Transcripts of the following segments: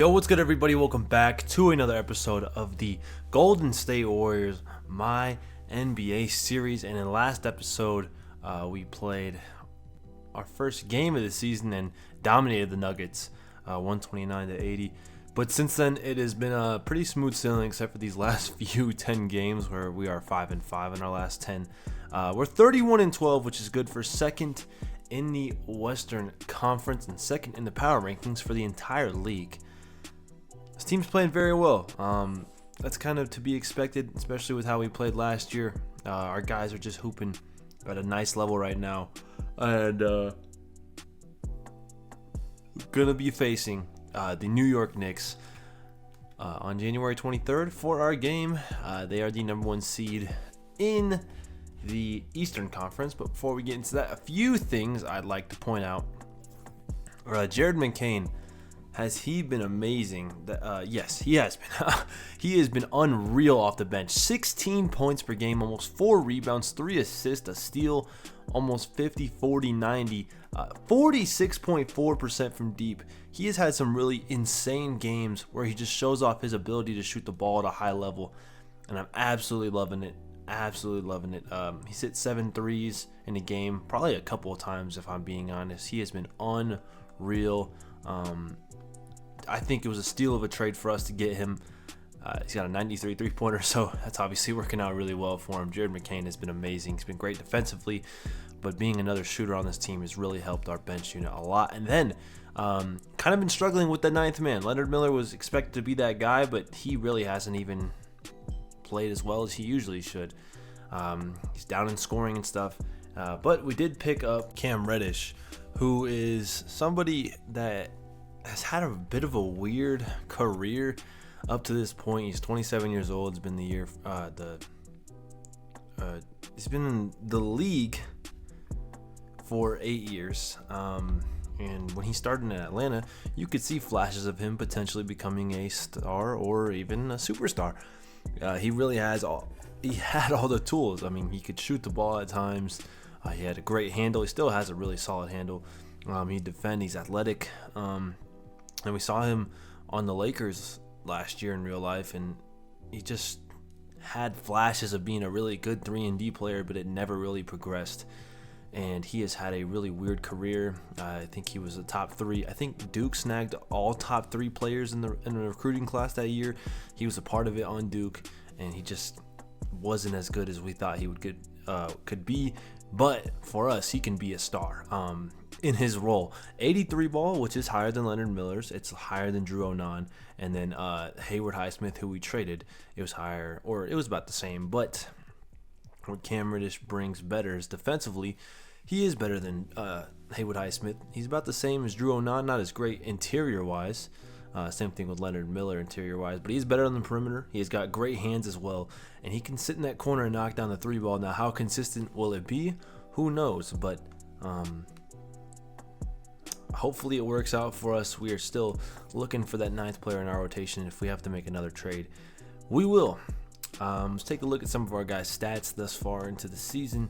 Yo, what's good, everybody? Welcome back to another episode of the Golden State Warriors MyNBA series. And in the last episode, we played our first game of the season and dominated the Nuggets 129-80. But since then, it has been a pretty smooth sailing, except for these last few 10 games where we are 5-5 in our last 10. We're 31-12, which is good for second in the Western Conference and second in the power rankings for the entire league. This team's playing very well. That's kind of to be expected, especially with how we played last year. Our guys are just hooping at a nice level right now. And gonna be facing the New York Knicks on January 23rd for our game. They are the number one seed in the Eastern Conference. But before we get into that, a few things I'd like to point out. Jared McCain. Has he been amazing? Yes, he has been. He has been unreal off the bench. 16 points per game, almost 4 rebounds, 3 assists, a steal, almost 50, 40, 90, 46.4% from deep. He has had some really insane games where he just shows off his ability to shoot the ball at a high level, and I'm absolutely loving it. Absolutely loving it. He's hit 7 threes in a game, probably a couple of times if I'm being honest. He has been unreal. I think it was a steal of a trade for us to get him. He's got a 93 three-pointer, so that's obviously working out really well for him. Jared McCain has been amazing. He's been great defensively, but being another shooter on this team has really helped our bench unit a lot. And then kind of been struggling with the ninth man. Leonard Miller was expected to be that guy, but he really hasn't even played as well as he usually should. He's down in scoring and stuff. But we did pick up Cam Reddish, who is somebody that has had a bit of a weird career up to this point. He's 27 years old. It's been the year he's been in the league for 8 years. And when he started in Atlanta, you could see flashes of him potentially becoming a star or even a superstar. He really has he had all the tools. I mean, he could shoot the ball at times. He had a great handle. He still has a really solid handle. He defends. He's athletic. And we saw him on the Lakers last year in real life, and he just had flashes of being a really good 3-and-D player, but it never really progressed. And he has had a really weird career. I think he was a top 3. I think Duke snagged all top 3 players in the recruiting class that year. He was a part of it on Duke, and he just wasn't as good as we thought he could be. But for us, he can be a star in his role. 83 ball, which is higher than Leonard Miller's. It's higher than Drew Onan. And then Hayward Highsmith, who we traded, it was higher, or it was about the same. But what Cam Reddish brings better is defensively, he is better than Hayward Highsmith. He's about the same as Drew Onan, not as great interior-wise. Same thing with Leonard Miller interior-wise, but he's better on the perimeter. He's got great hands as well, and he can sit in that corner and knock down the 3-ball. Now, how consistent will it be? Who knows? But hopefully it works out for us. We are still looking for that 9th player in our rotation. If we have to make another trade, we will. Let's take a look at some of our guys' stats thus far into the season.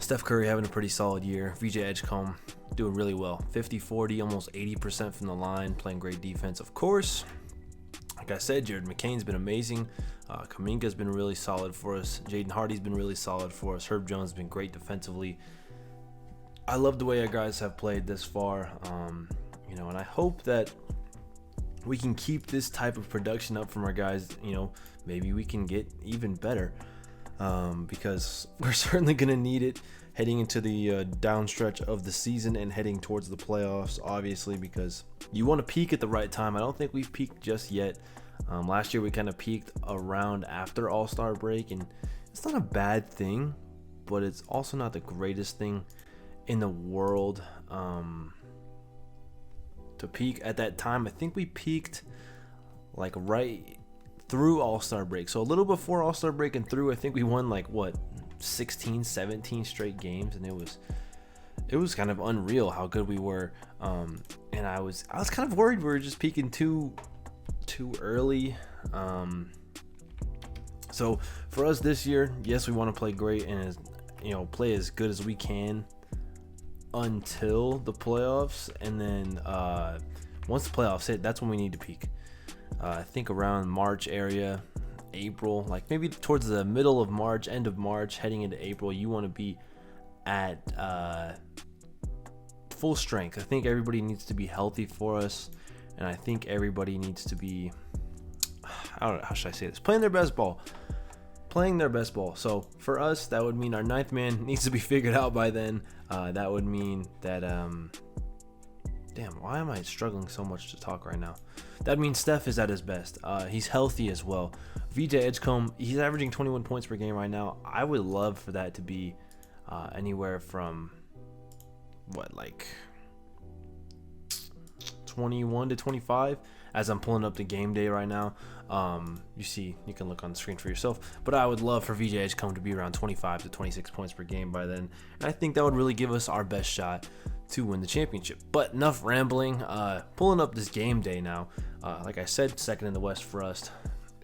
Steph Curry having a pretty solid year. VJ Edgecombe doing really well. 50-40, almost 80% from the line, playing great defense, of course. Like I said, Jared McCain's been amazing. Kuminga's been really solid for us. Jaden Hardy's been really solid for us. Herb Jones has been great defensively. I love the way our guys have played this far. And I hope that we can keep this type of production up from our guys. Maybe we can get even better. Because we're certainly going to need it heading into the downstretch of the season and heading towards the playoffs, obviously, because you want to peak at the right time. I don't think we've peaked just yet. Last year we kind of peaked around after All-Star break, and it's not a bad thing, but it's also not the greatest thing in the world to peak at that time. I think we peaked like right through All-Star break. So a little before All-Star break and through, I think we won 16, 17 straight games, and it was kind of unreal how good we were. And I was kind of worried we were just peaking too early. So for us this year, yes, we want to play great and play as good as we can until the playoffs, and then once the playoffs hit, that's when we need to peak. I think around March area, April, like maybe towards the middle of March, end of March, heading into April, you want to be at full strength. I think everybody needs to be healthy for us, and I think everybody needs to be, I don't know, how should I say this, playing their best ball. So for us, that would mean our ninth man needs to be figured out by then. That would mean that damn, why am I struggling so much to talk right now? That means Steph is at his best. He's healthy as well. VJ Edgecombe, he's averaging 21 points per game right now. I would love for that to be anywhere from like 21 to 25 as I'm pulling up the game day right now. You can look on the screen for yourself, but I would love for VJ Edgecombe to be around 25 to 26 points per game by then, and I think that would really give us our best shot to win the championship. But enough rambling. Pulling up this game day now. Like I said, second in the West for us,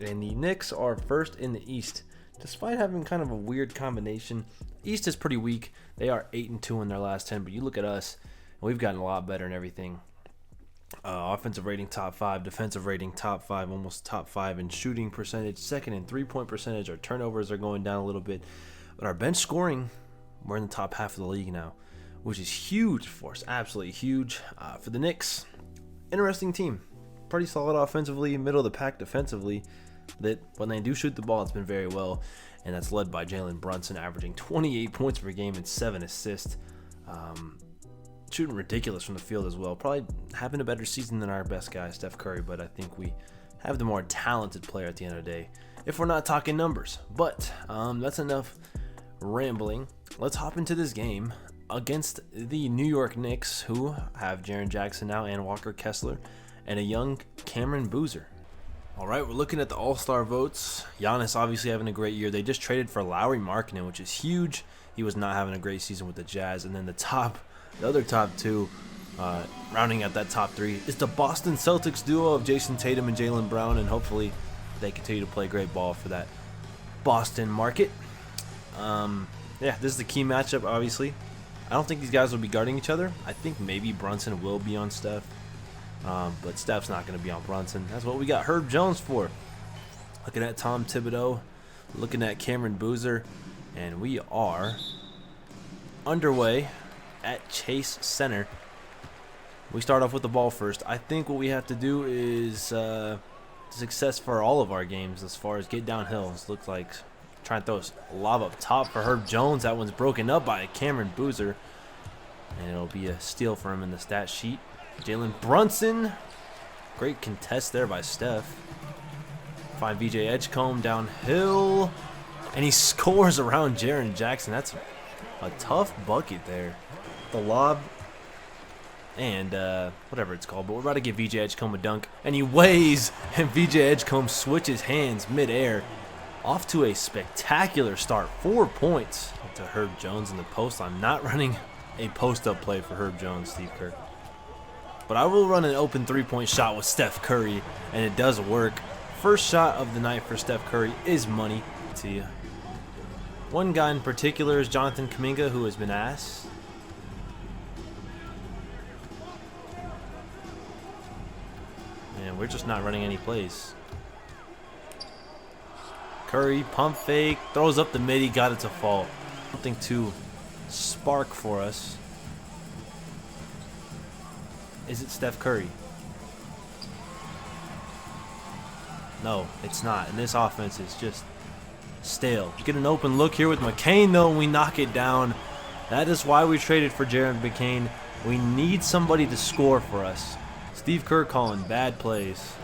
and the Knicks are first in the East, despite having kind of a weird combination. East is pretty weak. They are 8-2 in their last 10, but you look at us, and we've gotten a lot better in everything. Offensive rating top 5, defensive rating top 5, almost top 5 in shooting percentage, second in 3-point percentage. Our turnovers are going down a little bit, but our bench scoring, we're in the top half of the league now, which is huge for us, absolutely huge. For the Knicks, interesting team, pretty solid offensively, middle of the pack defensively. That when they do shoot the ball, it's been very well, and that's led by Jalen Brunson, averaging 28 points per game and 7 assists. Shooting ridiculous from the field as well. Probably having a better season than our best guy, Steph Curry, but I think we have the more talented player at the end of the day, if we're not talking numbers. But that's enough rambling. Let's hop into this game against the New York Knicks, who have Jaren Jackson now and Walker Kessler and a young Cameron Boozer. All right, we're looking at the All-Star votes. Giannis obviously having a great year. They just traded for Lauri Markkanen, which is huge. He was not having a great season with the Jazz. And then the other top two, rounding out that top three, is the Boston Celtics duo of Jason Tatum and Jaylen Brown, and hopefully they continue to play great ball for that Boston market. Yeah, this is the key matchup, obviously. I don't think these guys will be guarding each other. I think maybe Brunson will be on Steph, but Steph's not going to be on Brunson. That's what we got Herb Jones for. Looking at Tom Thibodeau, looking at Cameron Boozer, and we are underway at Chase Center. We start off with the ball first. I think what we have to do is success for all of our games as far as get downhill. It looks like trying to throw a lob up top for Herb Jones. That one's broken up by Cameron Boozer, and it'll be a steal for him in the stat sheet. Jalen Brunson, great contest there by Steph. Find VJ Edgecombe downhill, and he scores around Jaren Jackson. That's a tough bucket there. The lob and whatever it's called, but we're about to give VJ Edgecombe a dunk, and he weighs, and VJ Edgecombe switches hands midair. Off to a spectacular start. 4 points to Herb Jones in the post. I'm not running a post-up play for Herb Jones, Steve Kerr, but I will run an open three-point shot with Steph Curry, and it does work. First shot of the night for Steph Curry is money to you. One guy in particular is Jonathan Kuminga, who has been asked. And we're just not running any plays. Curry, pump fake, throws up the mid, he got it to fall. Something to spark for us. Is it Steph Curry? No, it's not. And this offense is just stale. Get an open look here with McCain, though, and we knock it down. That is why we traded for Jared McCain. We need somebody to score for us. Steve Kerr calling bad plays.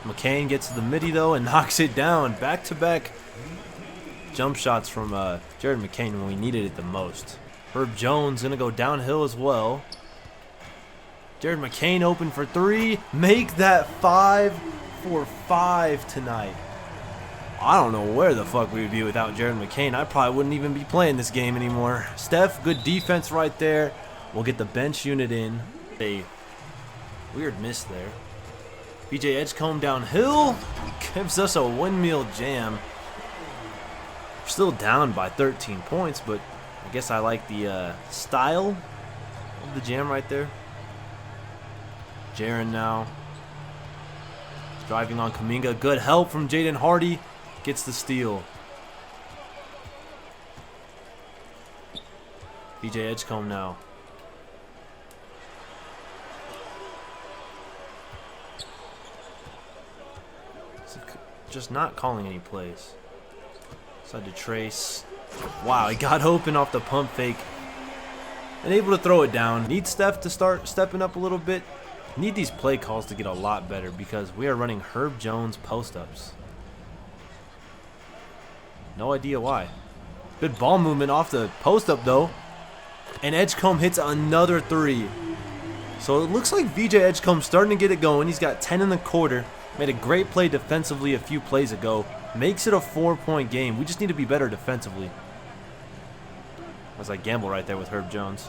McCain gets to the midi, though, and knocks it down. Back-to-back jump shots from Jared McCain when we needed it the most. Herb Jones going to go downhill as well. Jared McCain open for three. Make that 5 for 5 tonight. I don't know where the fuck we would be without Jared McCain. I probably wouldn't even be playing this game anymore. Steph, good defense right there. We'll get the bench unit in. A weird miss there. VJ Edgecombe downhill. Gives us a windmill jam. We're still down by 13 points, but I guess I like the style of the jam right there. Jaren now. Driving on Kuminga. Good help from Jaden Hardy. Gets the steal. VJ Edgecombe now. Just not calling any plays. Side to Trace. Wow, he got open off the pump fake. And able to throw it down. Need Steph to start stepping up a little bit. Need these play calls to get a lot better because we are running Herb Jones post-ups. No idea why. Good ball movement off the post-up though. And Edgecombe hits another three. So it looks like VJ Edgecombe's starting to get it going. He's got 10 in the quarter. Made a great play defensively a few plays ago. Makes it a 4-point game. We just need to be better defensively. As I gamble right there with Herb Jones.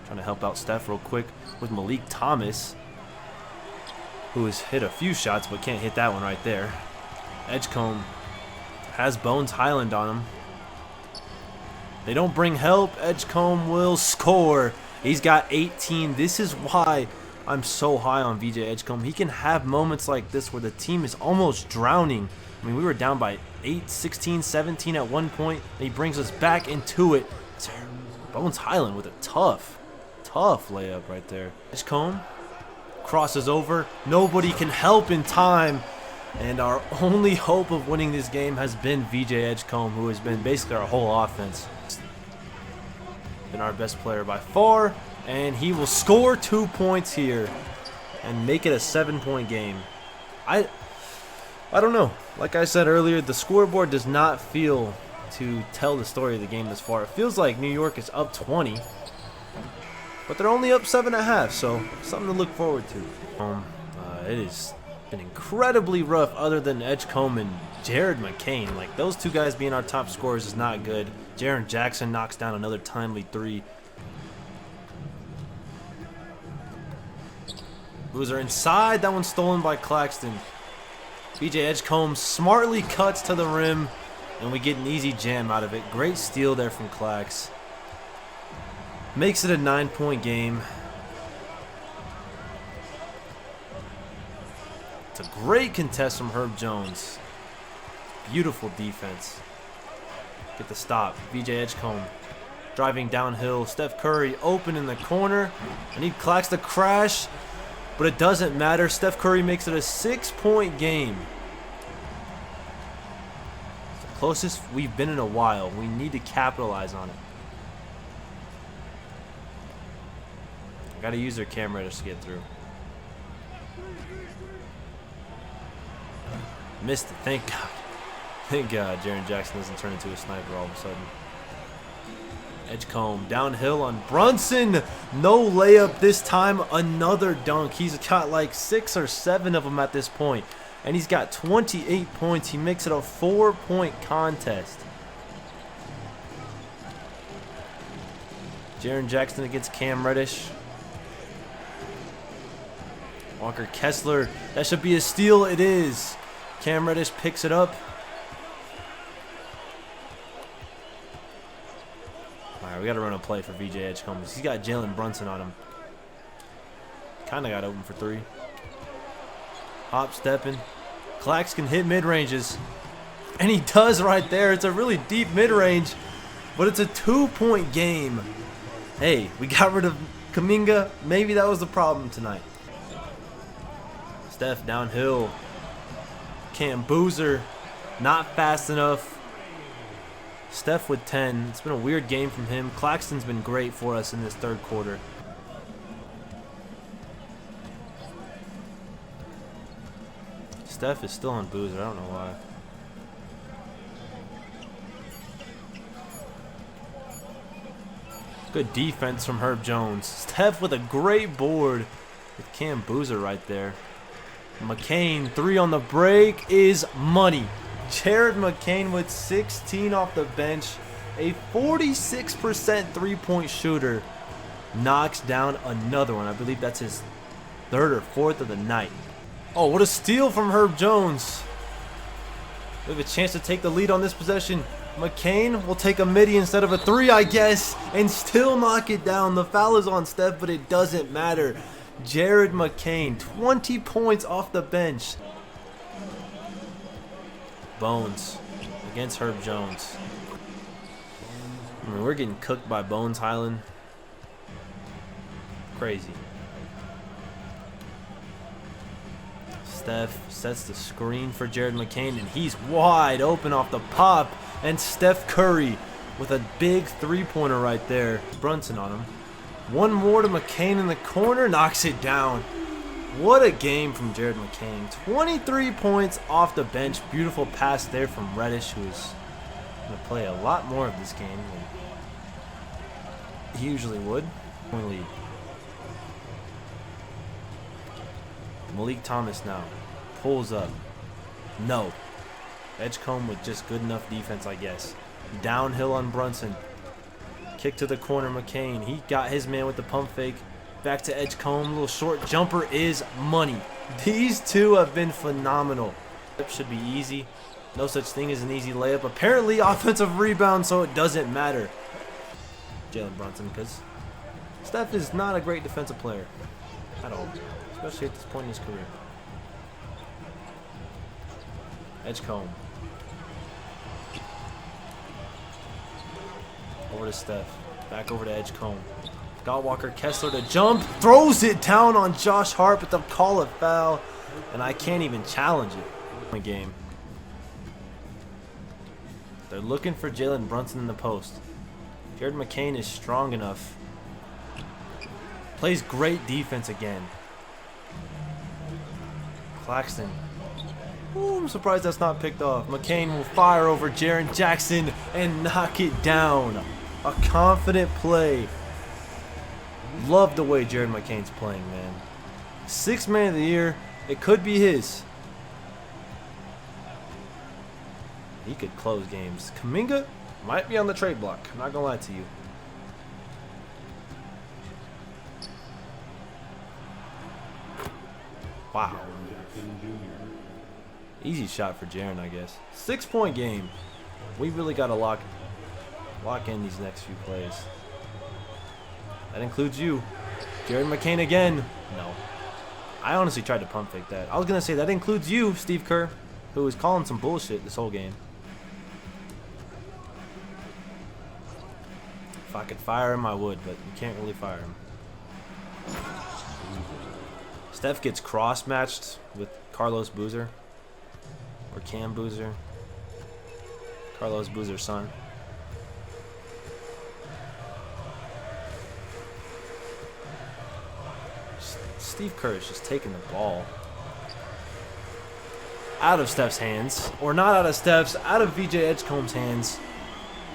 Trying to help out Steph real quick with Malik Thomas, who has hit a few shots but can't hit that one right there. Edgecombe has Bones Highland on him. They don't bring help. Edgecombe will score. He's got 18. This is why I'm so high on VJ Edgecombe. He can have moments like this where the team is almost drowning. I mean, we were down by 8, 16, 17 at one point. And he brings us back into it. Bones Highland with a tough layup right there. Edgecombe crosses over. Nobody can help in time. And our only hope of winning this game has been VJ Edgecombe, who has been basically our whole offense. Been our best player by far. And he will score 2 points here and make it a 7-point game. I don't know. Like I said earlier, the scoreboard does not feel to tell the story of the game this far. It feels like New York is up 20, but they're only up 7.5, so something to look forward to. It has been incredibly rough other than Edgecombe and Jared McCain. Like, those two guys being our top scorers is not good. Jaren Jackson knocks down another timely three. Boozer inside. That one's stolen by Claxton. VJ Edgecombe smartly cuts to the rim, and we get an easy jam out of it. Great steal there from Clax. Makes it a 9-point game. It's a great contest from Herb Jones. Beautiful defense. Get the stop. VJ Edgecombe driving downhill. Steph Curry open in the corner. I need Clax to crash. But it doesn't matter. Steph Curry makes it a 6-point game. It's the closest we've been in a while. We need to capitalize on it. I gotta use their camera just to get through. Missed it. Thank God. Thank God Jaren Jackson doesn't turn into a sniper all of a sudden. Edgecombe downhill on Brunson. No layup this time. Another dunk. He's got like 6 or 7 of them at this point. And he's got 28 points. He makes it a 4-point contest. Jaren Jackson against Cam Reddish. Walker Kessler. That should be a steal. It is. Cam Reddish picks it up. Alright, we got to run a play for VJ Edgecombe. He's got Jalen Brunson on him. Kind of got open for 3. Hop stepping. Clax can hit mid-ranges. And he does right there. It's a really deep mid-range. But it's a 2-point game. Hey, we got rid of Kuminga. Maybe that was the problem tonight. Steph downhill. Cam Boozer. Not fast enough. Steph with 10. It's been a weird game from him. Claxton's been great for us in this third quarter. Steph is still on Boozer. I don't know why. Good defense from Herb Jones. Steph with a great board with Cam Boozer right there. McCain, 3 on the break is money. Jared McCain with 16 off the bench. A 46% 3-point shooter. Knocks down another one. I believe that's his 3rd or 4th of the night. Oh, what a steal from Herb Jones. We have a chance to take the lead on this possession. McCain will take a midi instead of a 3, I guess, and still knock it down. The foul is on Steph, but it doesn't matter. Jared McCain, 20 points off the bench. Bones against Herb Jones. I mean, we're getting cooked by Bones Highland. Crazy. Steph sets the screen for Jared McCain, and he's wide open off the pop. And Steph Curry with a big three-pointer right there. Brunson on him. One more to McCain in the corner, knocks it down. What a game from Jared McCain. 23 points off the bench. Beautiful pass there from Reddish, who is going to play a lot more of this game than he usually would. Point lead. Malik Thomas now pulls up. No. Edgecombe with just good enough defense, I guess. Downhill on Brunson. Kick to the corner, McCain. He got his man with the pump fake. Back to Edgecombe. Little short jumper is money. These two have been phenomenal. Should be easy. No such thing as an easy layup. Apparently offensive rebound, so it doesn't matter. Jalen Brunson, because Steph is not a great defensive player at all, especially at this point in his career. Edgecombe. Over to Steph. Back over to Edgecombe. Got Walker Kessler to jump. Throws it down on Josh Hart, but they'll call it foul. And I can't even challenge it. Game. They're looking for Jalen Brunson in the post. Jared McCain is strong enough. Plays great defense again. Claxton. Ooh, I'm surprised that's not picked off. McCain will fire over Jaren Jackson and knock it down. A confident play. Love the way Jared McCain's playing, man. Sixth man of the year. It could be his. He could close games. Kuminga might be on the trade block. I'm not going to lie to you. Wow. Easy shot for Jaren, I guess. 6-point game. We really got to lock in these next few plays. That includes you. Jared McCain again. No. I honestly tried to pump fake that. I was going to say that includes you, Steve Kerr, who was calling some bullshit this whole game. If I could fire him, I would, but you can't really fire him. Steph gets cross-matched with Carlos Boozer. Or Cam Boozer. Carlos Boozer's son. Steve Kerr is just taking the ball out of Steph's hands. Or not out of Steph's, out of VJ Edgecombe's hands.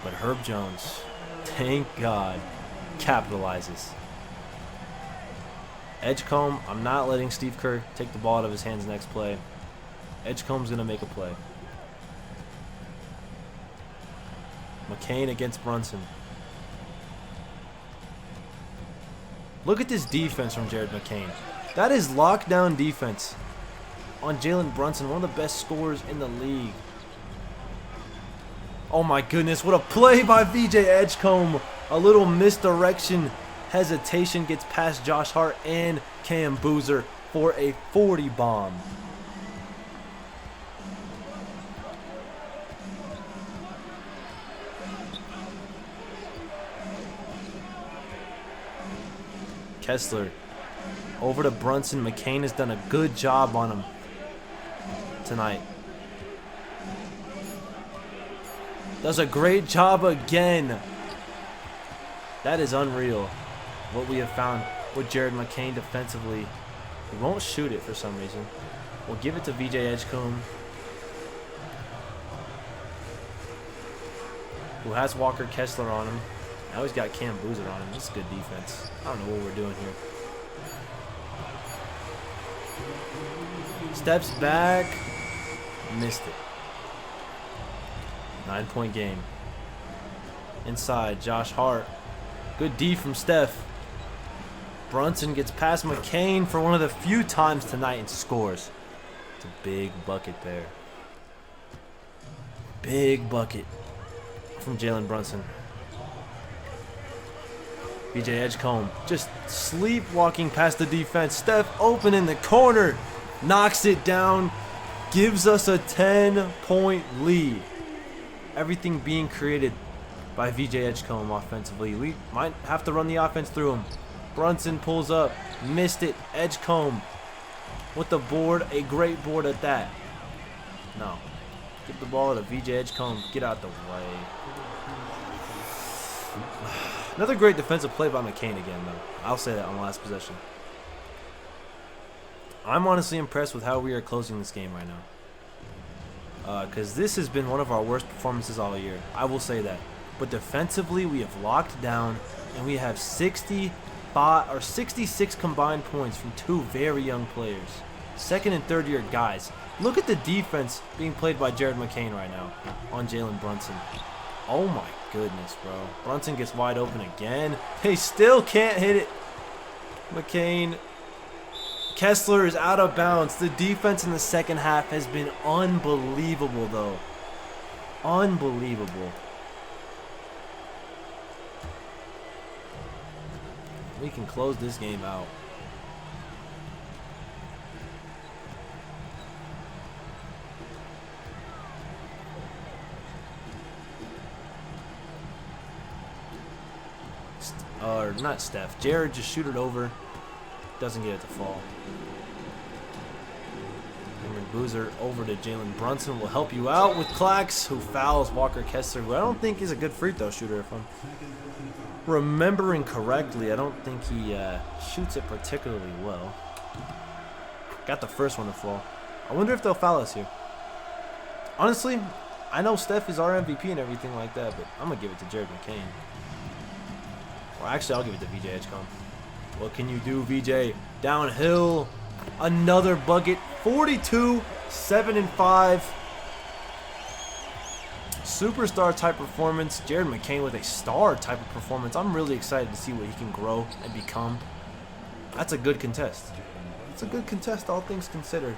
But Herb Jones, thank God, capitalizes. Edgecombe, I'm not letting Steve Kerr take the ball out of his hands next play. Edgecombe's going to make a play. McCain against Brunson. Look at this defense from Jared McCain. That is lockdown defense on Jalen Brunson, one of the best scorers in the league. Oh my goodness, what a play by VJ Edgecombe. A little misdirection, hesitation, gets past Josh Hart and Cam Boozer for a 40 bomb. Kessler over to Brunson. McCain has done a good job on him tonight. Does a great job again. That is unreal what we have found with Jared McCain defensively. He won't shoot it for some reason. We'll give it to VJ Edgecombe, who has Walker Kessler on him. Now he's got Cam Boozer on him. This is good defense. I don't know what we're doing here. Steps back. Missed it. 9-point game. Inside, Josh Hart. Good D from Steph. Brunson gets past McCain for one of the few times tonight and scores. It's a big bucket there. Big bucket from Jalen Brunson. VJ Edgecombe just sleepwalking past the defense. Steph open in the corner. Knocks it down. Gives us a 10-point lead. Everything being created by VJ Edgecombe offensively. We might have to run the offense through him. Brunson pulls up. Missed it. Edgecombe with the board. A great board at that. No. Give the ball to VJ Edgecombe. Get out the way. Another great defensive play by McCain again, though. I'll say that on the last possession. I'm honestly impressed with how we are closing this game right now. Because this has been one of our worst performances all year. I will say that. But defensively, we have locked down, and we have 66 combined points from two very young players. Second and third year guys. Look at the defense being played by Jared McCain right now on Jalen Brunson. Oh my goodness, bro. Brunson gets wide open again. They still can't hit it. McCain. Kessler is out of bounds. The defense in the second half has been unbelievable, though. Unbelievable. We can close this game out. Or not Steph. Jared just shoot it over. Doesn't get it to fall. Cameron Boozer over to Jalen Brunson will help you out with Clax, who fouls Walker Kessler, who I don't think is a good free throw shooter if I'm remembering correctly. I don't think he shoots it particularly well. Got the first one to fall. I wonder if they'll foul us here. Honestly, I know Steph is our MVP and everything like that, but I'm going to give it to Jared McCain. Or actually, I'll give it to VJ Edgecombe. What can you do, VJ? Downhill. Another bucket. 42, 7-5. Superstar type performance. Jared McCain with a star type of performance. I'm really excited to see what he can grow and become. That's a good contest. It's a good contest, all things considered.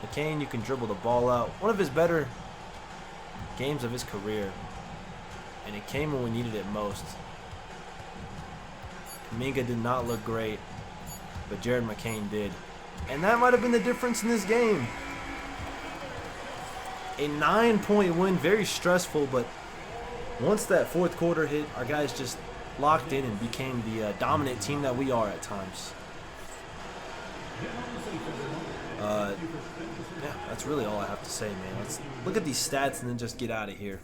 McCain, you can dribble the ball out. One of his better games of his career. And it came when we needed it most. Kuminga did not look great, but Jared McCain did. And that might have been the difference in this game. A 9-point win, very stressful, but once that fourth quarter hit, our guys just locked in and became the dominant team that we are at times. Yeah, that's really all I have to say, man. Let's look at these stats and then just get out of here.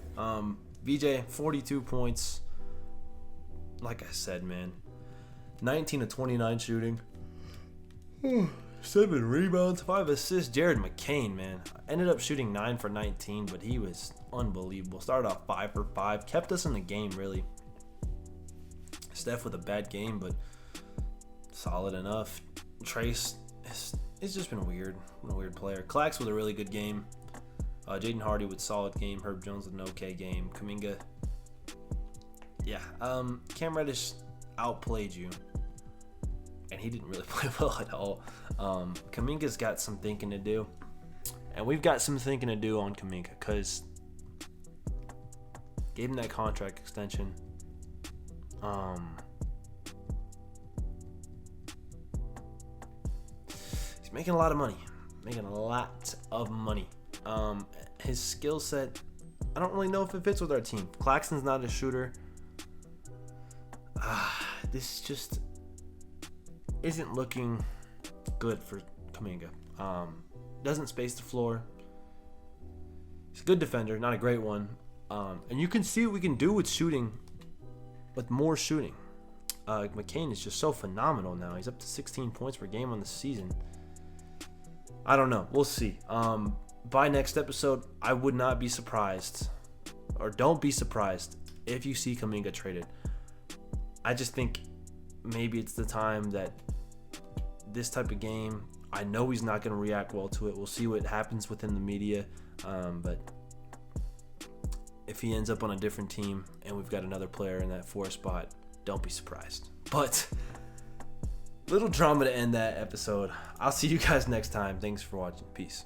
VJ, 42 points. Like I said, man. 19 of 29 shooting. 7 rebounds, 5 assists. Jared McCain, man. Ended up shooting 9 for 19, but he was unbelievable. Started off 5 for 5. Kept us in the game, really. Steph with a bad game, but solid enough. Trace, it's just been weird. A weird player. Clax with a really good game. Jaden Hardy with solid game. Herb Jones with an okay game. Kuminga. Yeah. Cam Reddish outplayed you. And he didn't really play well at all. Kuminga's got some thinking to do. And we've got some thinking to do on Kuminga because gave him that contract extension. He's making a lot of money. Making a lot of money. His skill set, I don't really know if it fits with our team. Claxton's not a shooter. This just isn't looking good for Kuminga. Doesn't space the floor. He's a good defender, not a great one. And you can see what we can do with shooting, with more shooting. McCain is just so phenomenal now. He's up to 16 points per game on the season. I don't know. We'll see. By next episode, I would not be surprised, or don't be surprised, if you see Kuminga traded. I just think maybe it's the time that this type of game, I know he's not going to react well to it. We'll see what happens within the media. But if he ends up on a different team and we've got another player in that 4 spot, don't be surprised. But little drama to end that episode. I'll see you guys next time. Thanks for watching. Peace.